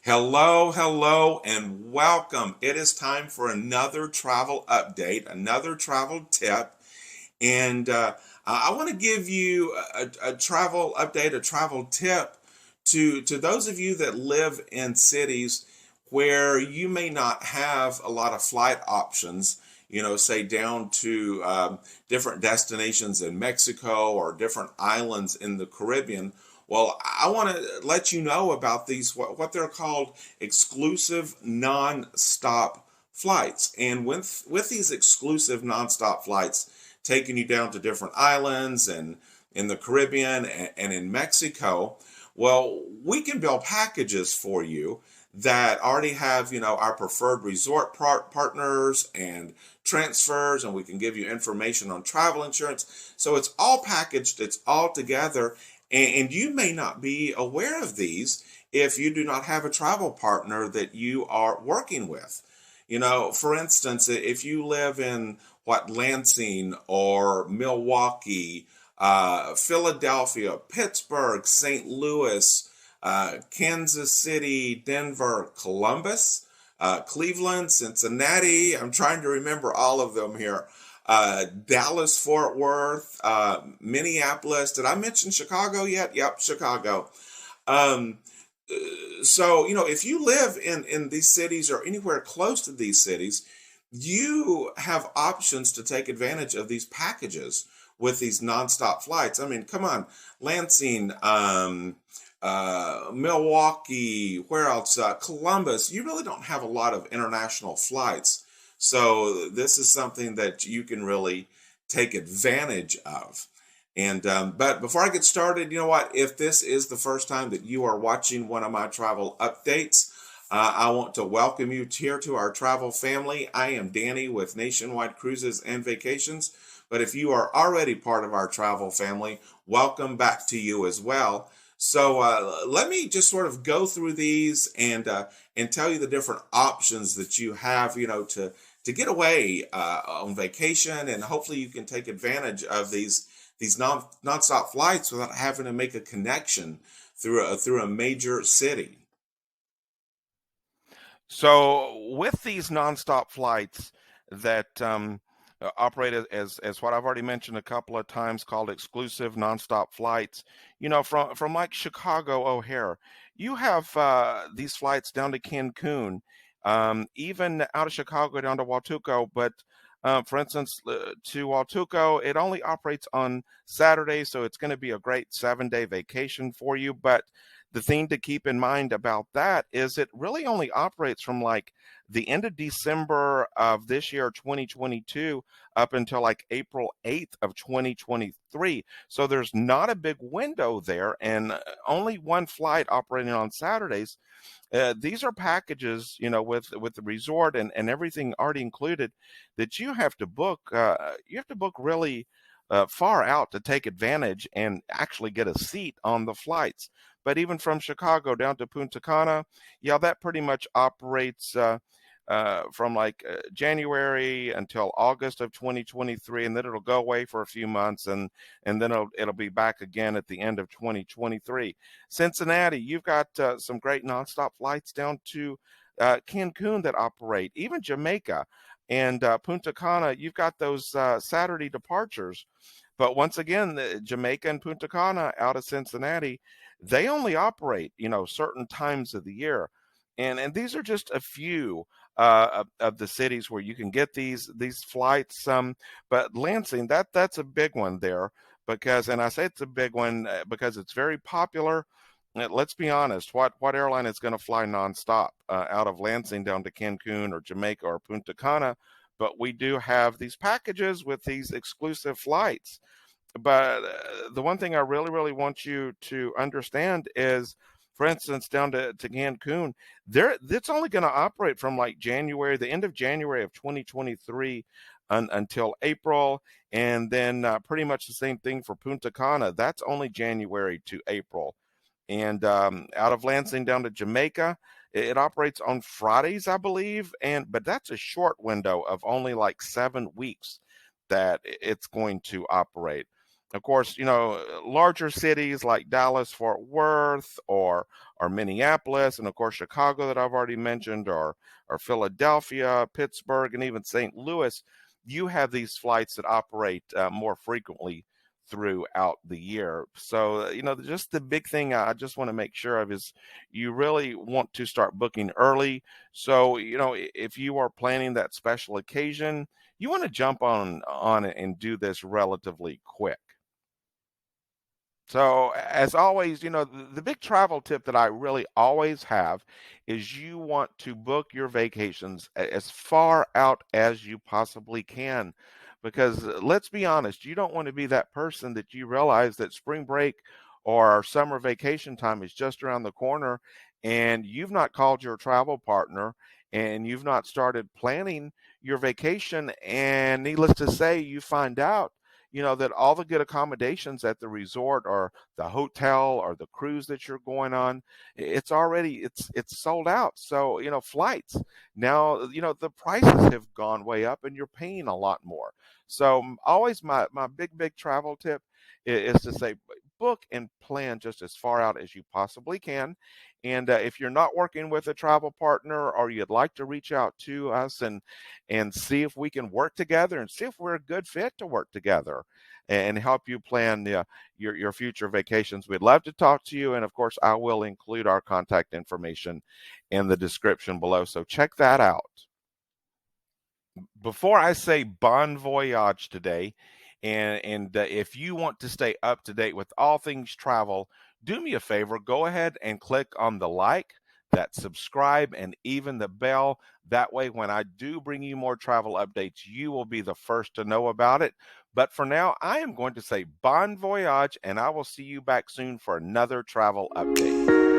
Hello, hello, and welcome. It is time for another travel update, another travel tip. And I want to give you a travel update, a travel tip to those of you that live in cities where you may not have a lot of flight options, say down to different destinations in Mexico or different islands in the Caribbean. Well, I want to let you know about these, what they're called exclusive non-stop flights. And with these exclusive non-stop flights, taking you down to different islands and in the Caribbean and in Mexico. Well, we can build packages for you that already have, our preferred resort partners and transfers, and we can give you information on travel insurance. So it's all packaged, it's all together, and you may not be aware of these if you do not have a travel partner that you are working with. For instance, if you live in Lansing or Milwaukee, Philadelphia, Pittsburgh, St. Louis, Kansas City, Denver, Columbus, Cleveland, Cincinnati. I'm trying to remember all of them here. Dallas, Fort Worth, Minneapolis. Did I mention Chicago yet? Yep, Chicago. Um, so if you live in these cities or anywhere close to these cities, you have options to take advantage of these packages with these nonstop flights. I mean, come on, Lansing, Milwaukee, where else? Columbus. You really don't have a lot of international flights, so this is something that you can really take advantage of. And but before I get started, you know what? If this is the first time that you are watching one of my travel updates, I want to welcome you here to our travel family. I am Danny with Nationwide Cruises and Vacations. But if you are already part of our travel family, welcome back to you as well. So let me just sort of go through these and tell you the different options that you have, to get away on vacation, and hopefully you can take advantage of these nonstop flights without having to make a connection through a major city. So with these nonstop flights that operate as what I've already mentioned a couple of times, called exclusive nonstop flights, from like Chicago O'Hare, you have these flights down to Cancun, even out of Chicago down to Huatuco, but for instance, to Huatuco, it only operates on Saturday, so it's going to be a great 7-day vacation for you. But the thing to keep in mind about that is it really only operates from like the end of December of this year, 2022, up until like April 8th of 2023. So there's not a big window there, and only one flight operating on Saturdays. These are packages, with the resort and everything already included, that you have to book. You have to book really far out to take advantage and actually get a seat on the flights. But even from Chicago down to Punta Cana, yeah, that pretty much operates from like January until August of 2023, and then it'll go away for a few months, and then it'll be back again at the end of 2023. Cincinnati, you've got some great nonstop flights down to Cancun that operate, even Jamaica and Punta Cana. You've got those Saturday departures. But once again, Jamaica and Punta Cana out of Cincinnati, they only operate, certain times of the year. And these are just a few of the cities where you can get these flights. But Lansing, that's a big one there, because, and I say it's a big one because it's very popular. Let's be honest, what airline is going to fly nonstop out of Lansing down to Cancun or Jamaica or Punta Cana? But we do have these packages with these exclusive flights. But the one thing I really, really want you to understand is, for instance, down to Cancun, it's only going to operate from like January, the end of January of 2023 until April. And then pretty much the same thing for Punta Cana. That's only January to April. And out of Lansing down to Jamaica, it operates on Fridays, I believe. But that's a short window of only like 7 weeks that it's going to operate. Of course, larger cities like Dallas, Fort Worth, or Minneapolis, and of course Chicago that I've already mentioned, or Philadelphia, Pittsburgh, and even St. Louis, you have these flights that operate more frequently throughout the year. So, just the big thing I just want to make sure of is you really want to start booking early. So, if you are planning that special occasion, you want to jump on it and do this relatively quick. So, as always, the big travel tip that I really always have is you want to book your vacations as far out as you possibly can. Because let's be honest, you don't want to be that person that you realize that spring break or summer vacation time is just around the corner and you've not called your travel partner and you've not started planning your vacation. And needless to say, you find out that all the good accommodations at the resort or the hotel or the cruise that you're going on, it's sold out. So, flights now, the prices have gone way up and you're paying a lot more. So always my big travel tip is to say book and plan just as far out as you possibly can. And if you're not working with a travel partner or you'd like to reach out to us and see if we can work together and see if we're a good fit to work together and help you plan your future vacations, we'd love to talk to you. And of course, I will include our contact information in the description below. So check that out. Before I say bon voyage today, and if you want to stay up to date with all things travel, do me a favor, go ahead and click on the like, that subscribe, and even the bell. That way, when I do bring you more travel updates, you will be the first to know about it. But for now, I am going to say bon voyage, and I will see you back soon for another travel update.